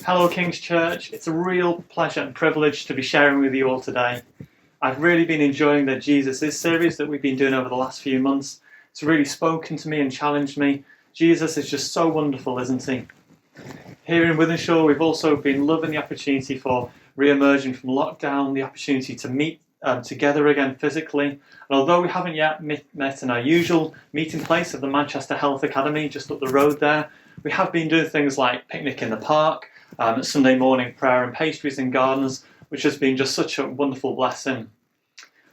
Hello King's Church, it's a real pleasure and privilege to be sharing with you all today. I've really been enjoying the Jesus Is series that we've been doing over the last few months. It's really spoken to me and challenged me. Jesus is just so wonderful, isn't he? Here in Wythenshawe, we've also been loving the opportunity for re-emerging from lockdown, the opportunity to meet together again physically. And although we haven't yet met in our usual meeting place of the Manchester Health Academy, just up the road there, we have been doing things like picnic in the park, Sunday morning prayer and pastries in gardens, which has been just such a wonderful blessing.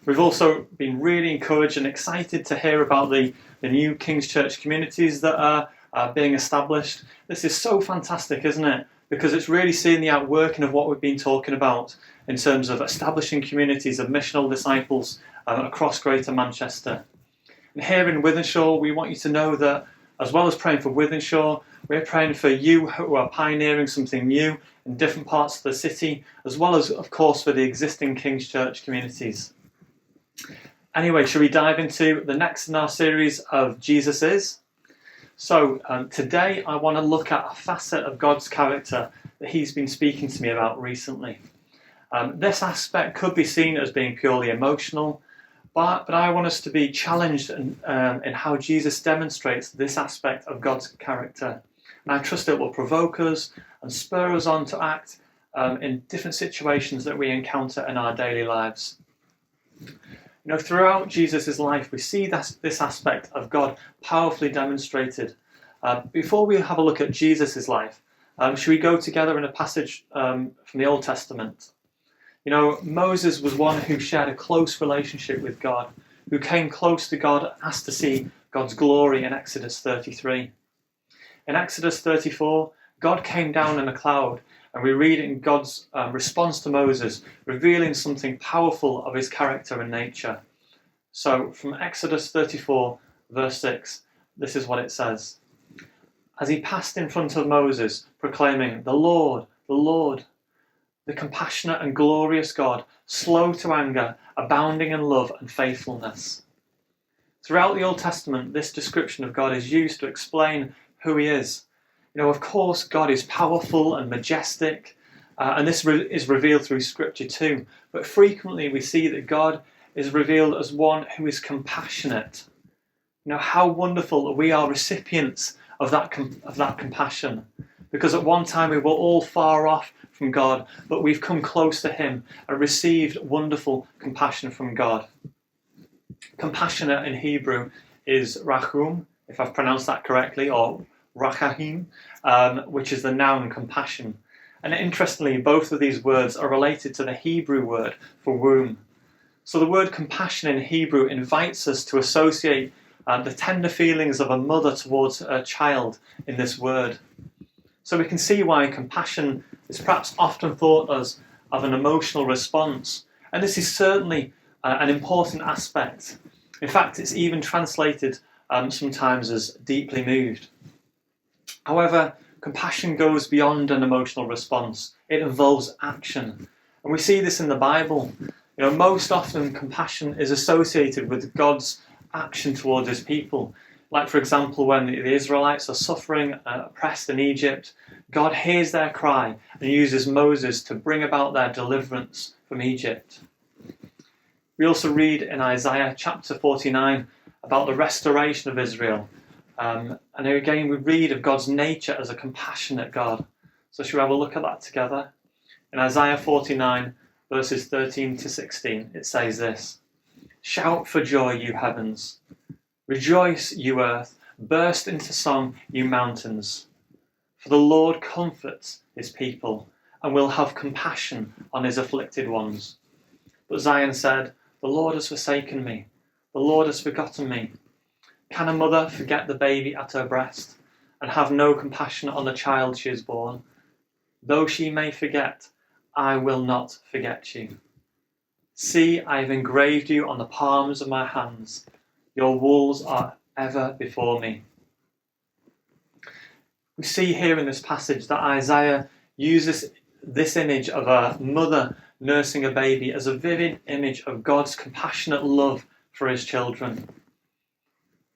We've also been really encouraged and excited to hear about the new King's Church communities that are being established. This is so fantastic, isn't it? Because it's really seeing the outworking of what we've been talking about in terms of establishing communities of missional disciples across Greater Manchester. And here in Wythenshawe, we want you to know that as well as praying for Wythenshawe, we're praying for you who are pioneering something new in different parts of the city, as well as, of course, for the existing King's Church communities. Anyway, shall we dive into the next in our series of Jesus Is? So today I want to look at a facet of God's character that he's been speaking to me about recently. This aspect could be seen as being purely emotional, but I want us to be challenged in how Jesus demonstrates this aspect of God's character. And I trust it will provoke us and spur us on to act in different situations that we encounter in our daily lives. You know, throughout Jesus' life, we see this aspect of God powerfully demonstrated. Before we have a look at Jesus' life, should we go together in a passage from the Old Testament? You know, Moses was one who shared a close relationship with God, who came close to God, asked to see God's glory in Exodus 33. In Exodus 34, God came down in a cloud, and we read in God's response to Moses, revealing something powerful of his character and nature. So from Exodus 34, verse 6, this is what it says. As he passed in front of Moses, proclaiming, the Lord, the compassionate and glorious God, slow to anger, abounding in love and faithfulness. Throughout the Old Testament, this description of God is used to explain who he is. You know, of course, God is powerful and majestic, and this is revealed through Scripture too. But frequently we see that God is revealed as one who is compassionate. You know, how wonderful that we are recipients of that compassion. Because at one time we were all far off from God, but we've come close to him and received wonderful compassion from God. Compassionate in Hebrew is rachum, if I've pronounced that correctly, or rachahim, which is the noun compassion. And interestingly, both of these words are related to the Hebrew word for womb. So the word compassion in Hebrew invites us to associate the tender feelings of a mother towards her child in this word. So we can see why compassion is perhaps often thought as of an emotional response. And this is certainly an important aspect. In fact, it's even translated sometimes as deeply moved. However, compassion goes beyond an emotional response. It involves action. And we see this in the Bible. You know, most often compassion is associated with God's action towards his people. Like, for example, when the Israelites are suffering, oppressed in Egypt, God hears their cry and uses Moses to bring about their deliverance from Egypt. We also read in Isaiah chapter 49 about the restoration of Israel. And again, we read of God's nature as a compassionate God. So shall we have a look at that together? In Isaiah 49, verses 13 to 16, it says this. Shout for joy, you heavens. Rejoice, you earth. Burst into song, you mountains. For the Lord comforts his people and will have compassion on his afflicted ones. But Zion said, the Lord has forsaken me. The Lord has forgotten me. Can a mother forget the baby at her breast and have no compassion on the child she has borne? Though she may forget, I will not forget you. See, I have engraved you on the palms of my hands. Your walls are ever before me. We see here in this passage that Isaiah uses this image of a mother nursing a baby as a vivid image of God's compassionate love for his children.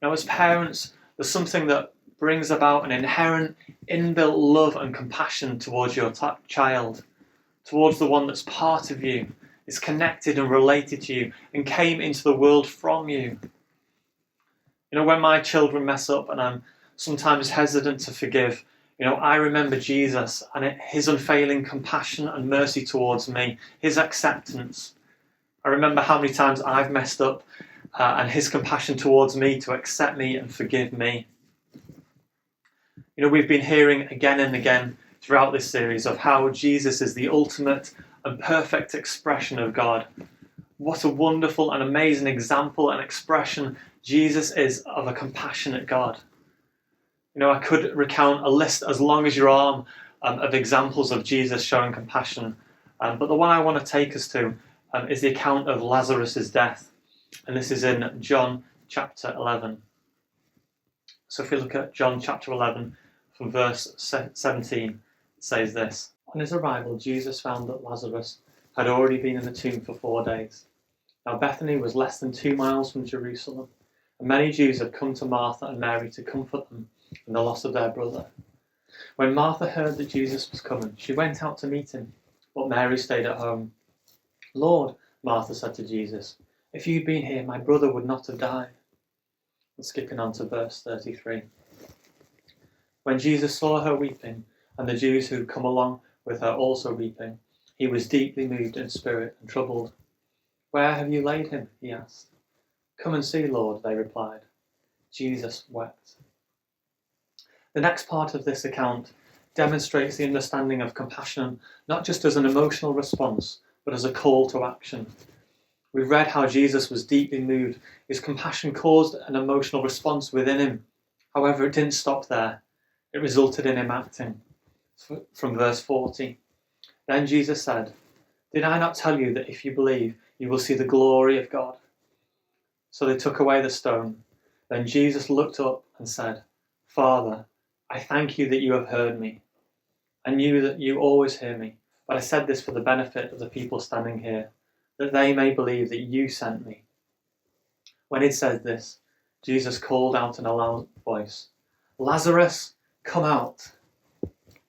Now, as parents, there's something that brings about an inherent, inbuilt love and compassion towards your child, towards the one that's part of you, is connected and related to you, and came into the world from you. When my children mess up and I'm sometimes hesitant to forgive, I remember Jesus and his unfailing compassion and mercy towards me, his acceptance. I remember how many times I've messed up and his compassion towards me to accept me and forgive me. We've been hearing again and again throughout this series of how Jesus is the ultimate and perfect expression of God. What a wonderful and amazing example and expression Jesus is of a compassionate God. I could recount a list as long as your arm of examples of Jesus showing compassion. But the one I want to take us to is the account of Lazarus' death. And this is in John chapter 11. So if we look at John chapter 11 from verse 17, it says this. On his arrival, Jesus found that Lazarus had already been in the tomb for 4 days. Now Bethany was less than 2 miles from Jerusalem, and many Jews had come to Martha and Mary to comfort them in the loss of their brother. When Martha heard that Jesus was coming, she went out to meet him, but Mary stayed at home. Lord, Martha said to Jesus, if you'd been here, my brother would not have died. And skipping on to verse 33. When Jesus saw her weeping, and the Jews who had come along with her also weeping, he was deeply moved in spirit and troubled. Where have you laid him? He asked. Come and see, Lord, they replied. Jesus wept. The next part of this account demonstrates the understanding of compassion not just as an emotional response, but as a call to action. We've read how Jesus was deeply moved. His compassion caused an emotional response within him. However, it didn't stop there. It resulted in him acting. From verse 40. Then Jesus said, did I not tell you that if you believe, you will see the glory of God? So they took away the stone. Then Jesus looked up and said, Father, I thank you that you have heard me. I knew that you always hear me, but I said this for the benefit of the people standing here, that they may believe that you sent me. When he'd said this, Jesus called out in a loud voice, Lazarus, come out.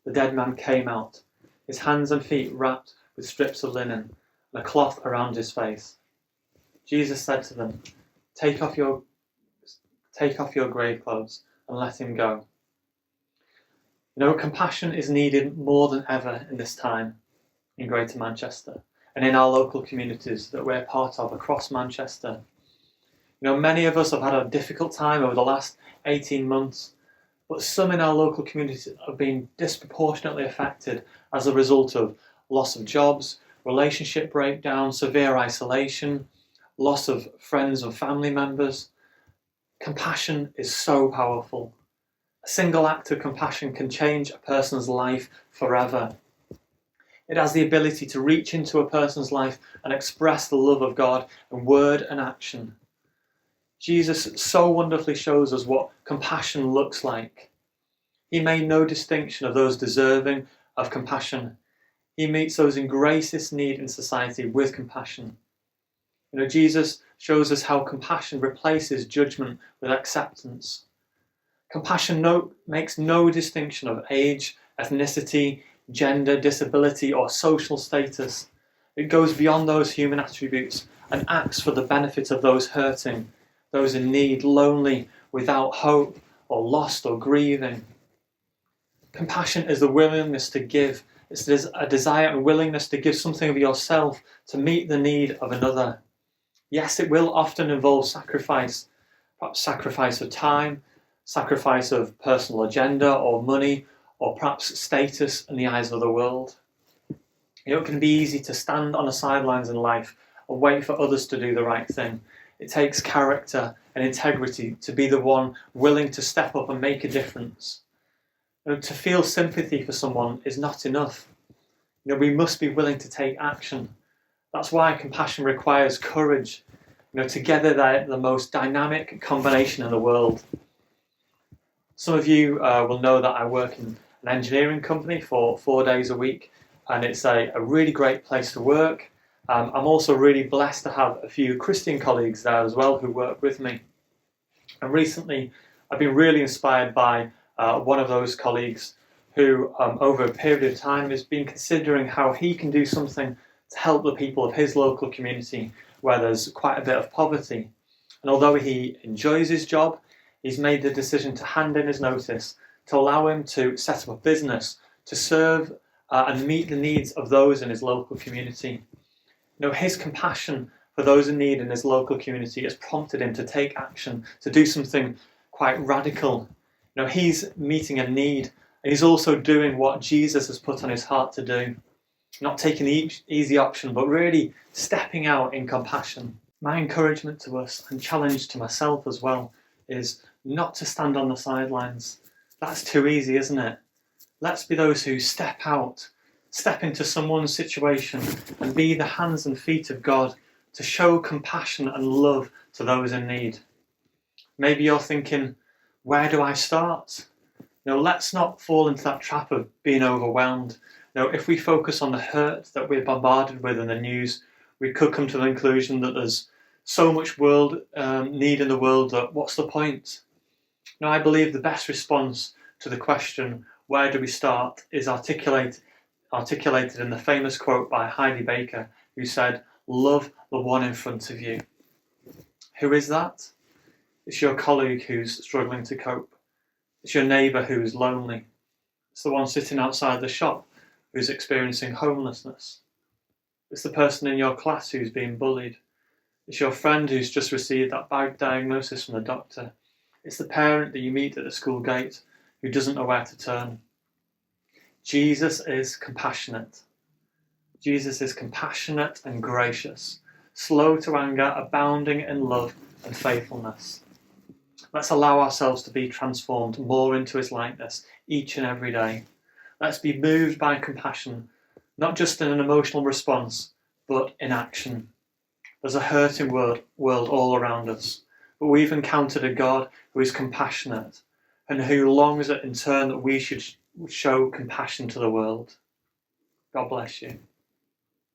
The dead man came out, his hands and feet wrapped with strips of linen and a cloth around his face. Jesus said to them, Take off your grave clothes and let him go. Compassion is needed more than ever in this time in Greater Manchester and in our local communities that we're part of across Manchester. Many of us have had a difficult time over the last 18 months, but some in our local communities have been disproportionately affected as a result of loss of jobs, relationship breakdown, severe isolation, loss of friends and family members. Compassion is so powerful. A single act of compassion can change a person's life forever. It has the ability to reach into a person's life and express the love of God in word and action. Jesus so wonderfully shows us what compassion looks like. He made no distinction of those deserving of compassion. He meets those in greatest need in society with compassion. Jesus shows us how compassion replaces judgment with acceptance. Compassion makes no distinction of age, ethnicity, gender, disability, or social status. It goes beyond those human attributes and acts for the benefit of those hurting, those in need, lonely, without hope, or lost or grieving. Compassion is the willingness to give. It's a desire and willingness to give something of yourself to meet the need of another. Yes, it will often involve sacrifice, perhaps sacrifice of time, sacrifice of personal agenda or money, or perhaps status in the eyes of the world. It can be easy to stand on the sidelines in life and wait for others to do the right thing. It takes character and integrity to be the one willing to step up and make a difference. To feel sympathy for someone is not enough. We must be willing to take action. That's why compassion requires courage. Together they're the most dynamic combination in the world. Some of you will know that I work in an engineering company for 4 days a week, and it's a really great place to work. I'm also really blessed to have a few Christian colleagues there as well who work with me. And recently I've been really inspired by one of those colleagues who, over a period of time, has been considering how he can do something to help the people of his local community where there's quite a bit of poverty. And although he enjoys his job, he's made the decision to hand in his notice to allow him to set up a business to serve and meet the needs of those in his local community. His compassion for those in need in his local community has prompted him to take action, to do something quite radical. He's meeting a need, and he's also doing what Jesus has put on his heart to do. Not taking the easy option, but really stepping out in compassion. My encouragement to us, and challenge to myself as well, is not to stand on the sidelines. That's too easy, isn't it? Let's be those who step out, step into someone's situation and be the hands and feet of God to show compassion and love to those in need. Maybe you're thinking, where do I start? Let's not fall into that trap of being overwhelmed. If we focus on the hurt that we're bombarded with in the news, we could come to the conclusion that there's so much need in the world that what's the point? I believe the best response to the question, where do we start, is articulated in the famous quote by Heidi Baker, who said, love the one in front of you. Who is that? It's your colleague who's struggling to cope. It's your neighbour who's lonely. It's the one sitting outside the shop who's experiencing homelessness. It's the person in your class who's being bullied. It's your friend who's just received that bad diagnosis from the doctor. It's the parent that you meet at the school gate who doesn't know where to turn. Jesus is compassionate. Jesus is compassionate and gracious, slow to anger, abounding in love and faithfulness. Let's allow ourselves to be transformed more into his likeness each and every day. Let's be moved by compassion, not just in an emotional response, but in action. There's a hurting world all around us, but we've encountered a God who is compassionate and who longs in turn that we should show compassion to the world. God bless you.